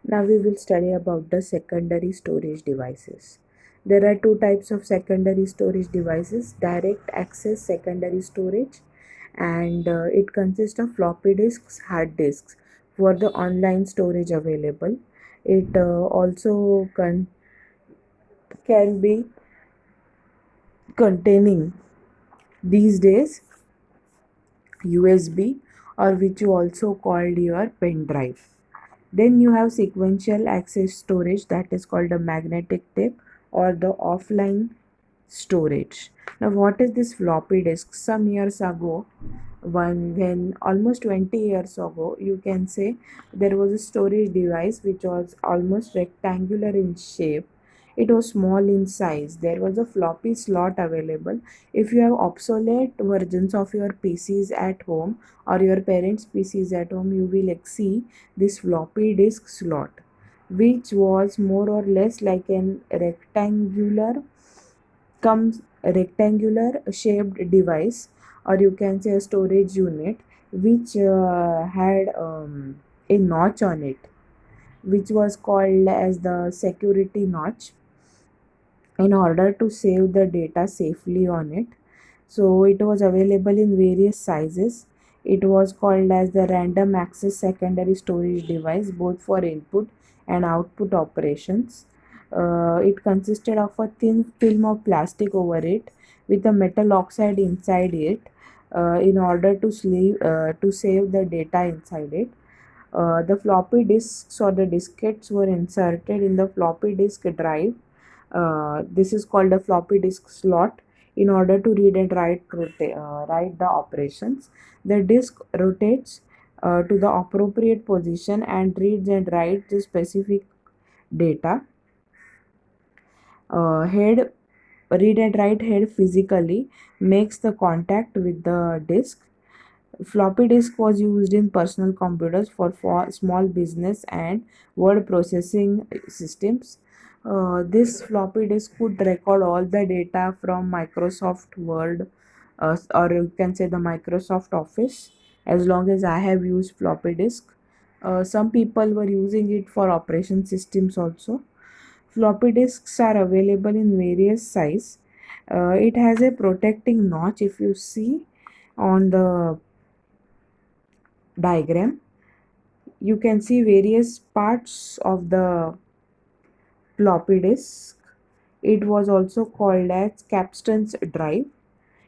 Now we will study about the secondary storage devices. There are two types of secondary storage devices: direct access secondary storage, and it consists of floppy disks, hard disks for the online storage available. It also can be containing these days USB, or which you also called your pen drive. Then you have sequential access storage, that is called a magnetic tape or the offline storage. Now, what is this floppy disk? Some years ago, when almost 20 years ago, you can say, there was a storage device which was almost rectangular in shape. It was small in size. There was a floppy slot available. If you have obsolete versions of your PCs at home or your parents' PCs at home, you will see this floppy disk slot, which was more or less like an rectangular shaped device, or you can say a storage unit, which had a notch on it, which was called as the security notch, in order to save the data safely on it. So it was available in various sizes. It was called as the random access secondary storage device, both for input and output operations. It consisted of a thin film of plastic over it with a metal oxide inside it, in order to save the data inside it. The floppy disks or the diskettes were inserted in the floppy disk drive. This is called a floppy disk slot, in order to read and write the operations. The disk rotates to the appropriate position and reads and writes the specific data. Head Read and write head physically makes the contact with the disk. Floppy disk was used in personal computers for small business and word processing systems. This floppy disk could record all the data from Microsoft Word, or you can say the Microsoft Office, as long as I have used floppy disk. Some people were using it for operation systems also. Floppy disks are available in various size. It has a protecting notch, if you see on the diagram. You can see various parts of the floppy disk. It was also called as capstan drive.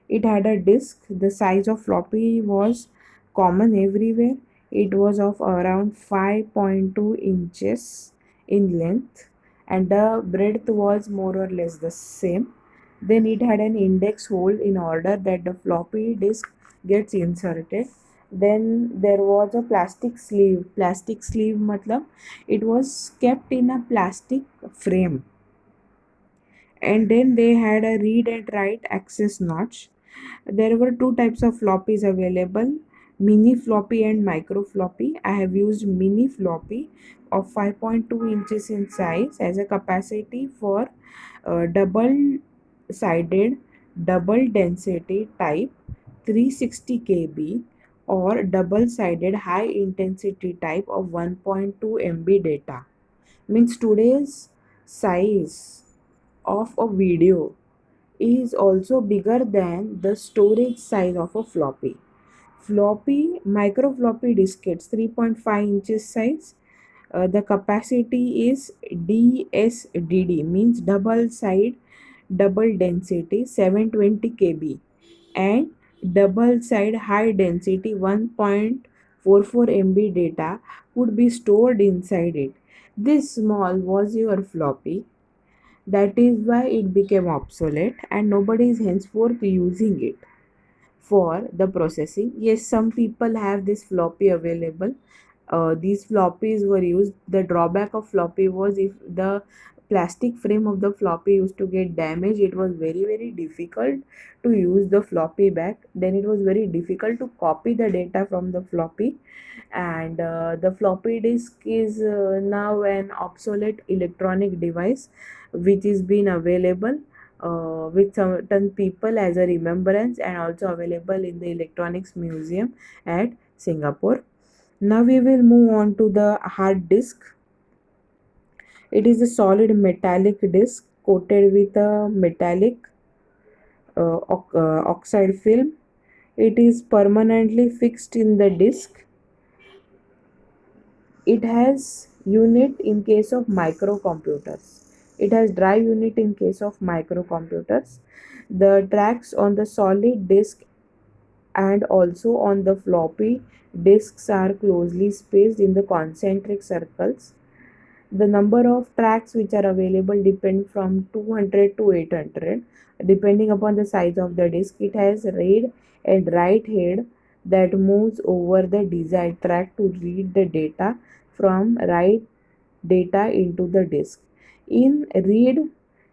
It had a disk. The size of floppy was common everywhere. It was of around 5.2 inches in length, and the breadth was more or less the same. Then it had an index hole in order that the floppy disk gets inserted. Then there was a plastic sleeve. Plastic sleeve matlab it was kept in a plastic frame, and then they had a read and write access notch. There were two types of floppies available: mini floppy and micro floppy. I have used mini floppy of 5.2 inches in size, as a capacity for double sided double density type 360 kb, or double sided high intensity type of 1.2 MB data. Means today's size of a video is also bigger than the storage size of a floppy. Floppy, micro floppy diskettes 3.5 inches size. The capacity is DSDD, means double side double density 720 kb, and double side high density 1.44 MB data would be stored inside it. This small was your floppy. That is why it became obsolete, and nobody is henceforth using it for the processing. Yes, some people have this floppy available. These floppies were used. The drawback of floppy was, if the plastic frame of the floppy used to get damaged, it was very difficult to use the floppy back. Then it was very difficult to copy the data from the floppy, and the floppy disk is now an obsolete electronic device which is been available with certain people as a remembrance, and also available in the electronics museum at Singapore. Now we will move on to the hard disk. It is a solid metallic disc coated with a metallic oxide film. It is permanently fixed in the disc. It has unit in case of microcomputers. It has drive unit in case of microcomputers. The tracks on the solid disk and also on the floppy disks are closely spaced in the concentric circles. The number of tracks which are available depend from 200 to 800 depending upon the size of the disk. It has read and write head that moves over the desired track to read the data from write data into the disk. In read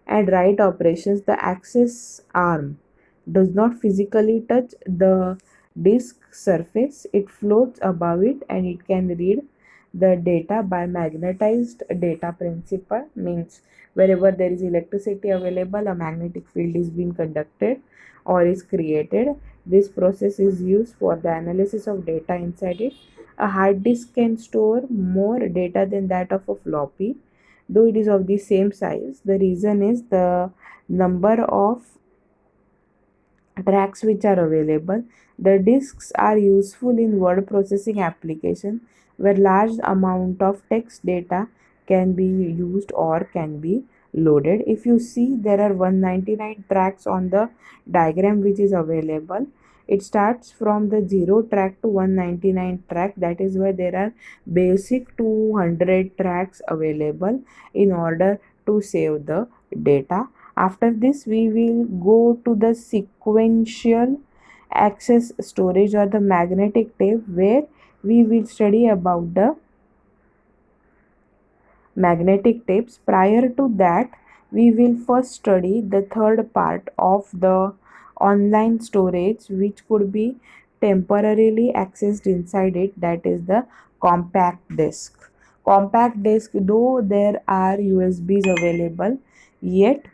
and write operations, the access arm does not physically touch the disk surface. It floats above it and it can read the data by magnetized data principle. Means wherever there is electricity available, a magnetic field is being conducted or is created. This process is used for the analysis of data inside it. A hard disk can store more data than that of a floppy, though it is of the same size. The reason is the number of tracks which are available. The disks are useful in word processing application where large amount of text data can be used or can be loaded. If you see, there are 199 tracks on the diagram which is available. It starts from the 0 track to 199 track. That is why there are basic 200 tracks available in order to save the data. After this, we will go to the sequential access storage or the magnetic tape, where we will study about the magnetic tapes. Prior to that, we will first study the third part of the online storage, which could be temporarily accessed inside it, that is the compact disk. Compact disk, though there are USBs available, yet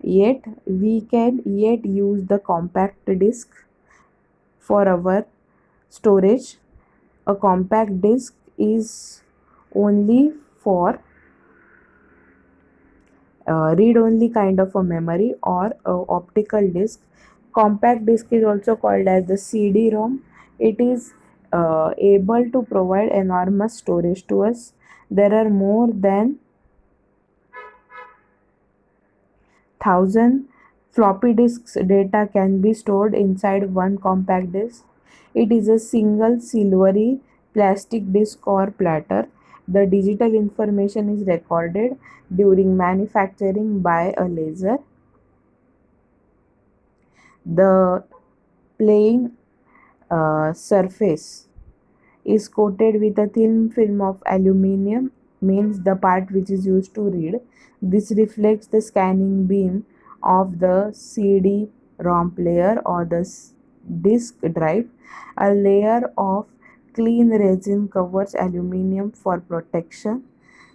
yet we can yet use the compact disk for our storage. A compact disk is only for read only kind of a memory or a optical disk. Compact disk is also called as the CD-ROM. It is able to provide enormous storage to us. There are more than 1000 floppy disks data can be stored inside one compact disk. It is a single silvery plastic disk or platter. The digital information is recorded during manufacturing by a laser. The playing surface is coated with a thin film of aluminum, means the part which is used to read. This reflects the scanning beam of the CD-ROM player or the disk drive. A layer of clean resin covers aluminum for protection.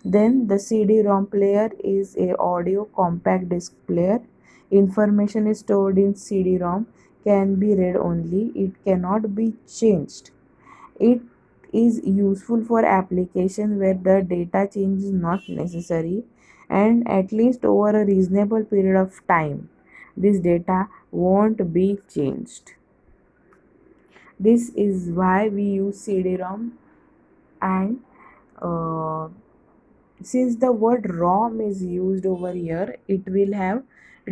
Then the CD-ROM player is a audio compact disc player. Information is stored in CD-ROM can be read only. It cannot be changed. It is useful for application where the data change is not necessary, and at least over a reasonable period of time this data won't be changed. This is why we use CD-ROM. And uh, since the word ROM is used over here, it will have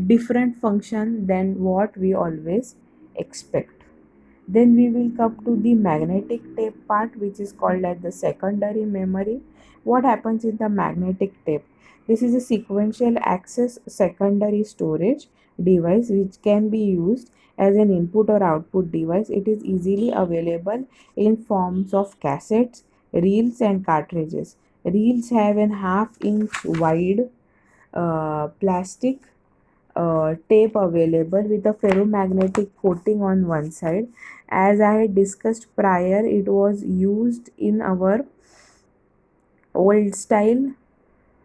different function than what we always expect. Then we will come to the magnetic tape part, which is called as the secondary memory. What happens in the magnetic tape? This is a sequential access secondary storage device which can be used as an input or output device. It is easily available in forms of cassettes, reels and cartridges. Reels have an half-inch wide plastic tape available with a ferromagnetic coating on one side. As I had discussed prior, it was used in our old style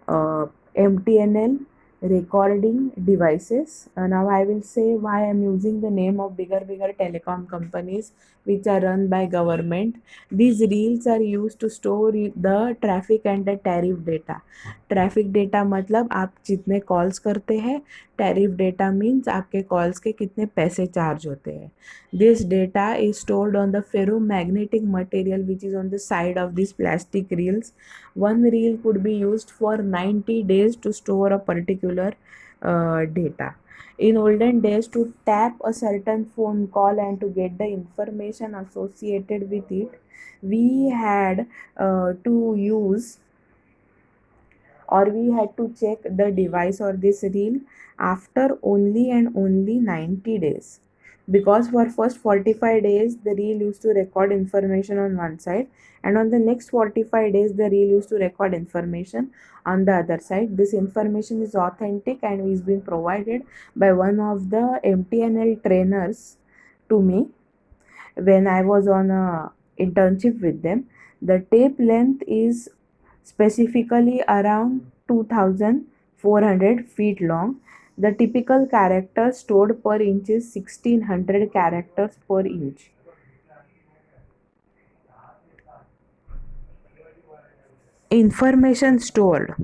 uh, MTNL recording devices. Now I will say why I'm using the name of bigger telecom companies which are run by government. These reels are used to store the traffic and the tariff data. Traffic data मतलब आप जितने calls करते हैं, tariff data means आपके calls के कितने पैसे charge होते हैं. This data is stored on the ferromagnetic material which is on the side of this plastic reels. One reel could be used for 90 days to store a particular data. In olden days, to tap a certain phone call and to get the information associated with it, we had to use, or we had to check the device or this reel after only and only 90 days, because for first 45 days the reel used to record information on one side, and on the next 45 days the reel used to record information on the other side. This information is authentic and is being provided by one of the MTNL trainers to me when I was on a internship with them. The tape length is specifically around 2400 feet long. The typical character stored per inch is 1600 characters per inch. Information stored.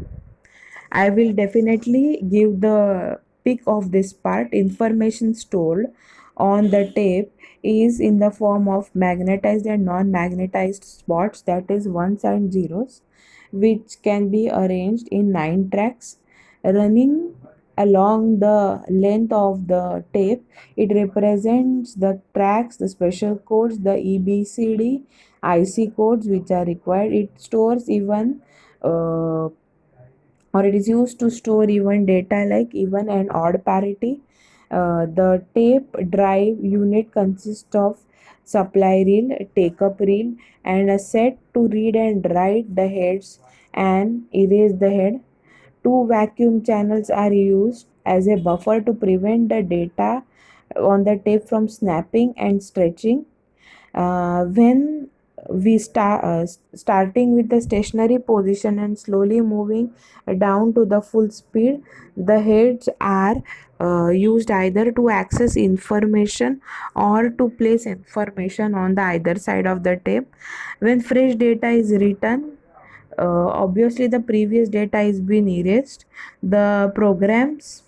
I will definitely give the pic of this part. Information stored on the tape is in the form of magnetized and non-magnetized spots, that is ones and zeros, which can be arranged in 9 tracks running along the length of the tape. It represents the tracks, the special codes, the EBCD, IC codes which are required. It stores even or it is used to store even data like even and odd parity. The tape drive unit consists of supply reel, take up reel, and a set to read and write the heads and erase the head. Two vacuum channels are used as a buffer to prevent the data on the tape from snapping and stretching. When we starting with the stationary position and slowly moving down to the full speed, the heads are used either to access information or to place information on the either side of the tape. When fresh data is written, obviously the previous data is being erased. The programs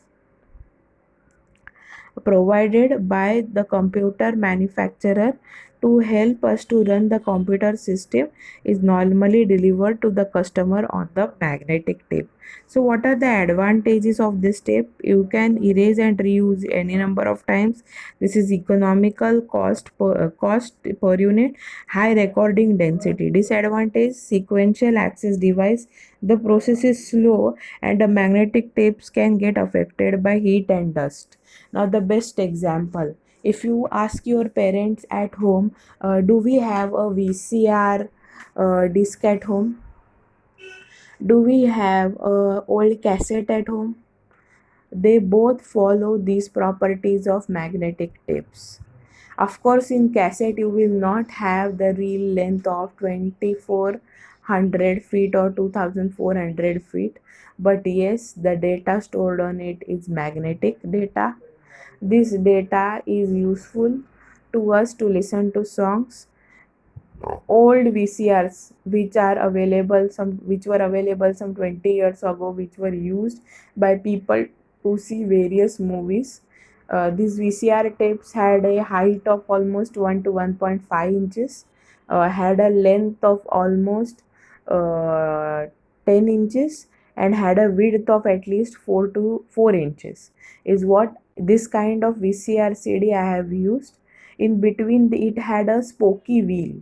provided by the computer manufacturer to help us to run the computer system is normally delivered to the customer on the magnetic tape. So what are the advantages of this tape? You can erase and reuse any number of times. This is economical, cost per unit, high recording density. Disadvantage: sequential access device. The process is slow and the magnetic tapes can get affected by heat and dust. Now, the best example, if you ask your parents at home, do we have a VCR disc at home? Do we have a old cassette at home? They both follow these properties of magnetic tapes. Of course, in cassette, you will not have the reel length of 2400 feet or 2400 feet, but yes, the data stored on it is magnetic data. This data is useful to us to listen to songs. Old VCRs which were available some 20 years ago, which were used by people to see various movies. These VCR tapes had a height of almost 1 to 1.5 inches, had a length of almost uh, 10 inches, and had a width of at least 4 to 4 inches. Is what this kind of VCR CD I have used. In between, it had a spokey wheel.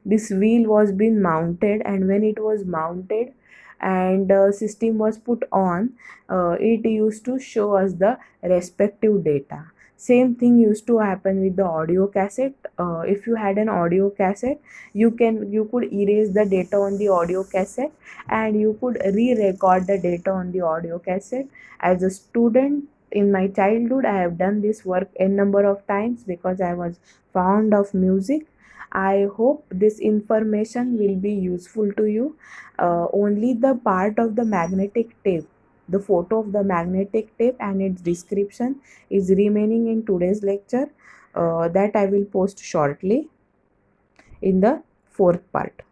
This wheel was being mounted, and when it was mounted and system was put on, it used to show us the respective data. Same thing used to happen with the audio cassette. If you had an audio cassette, you could erase the data on the audio cassette, and you could re-record the data on the audio cassette. As a student in my childhood, I have done this work a number of times because I was fond of music. I hope this information will be useful to you. Only the part of the magnetic tape The photo of the magnetic tape and its description is remaining in today's lecture, that I will post shortly in the fourth part.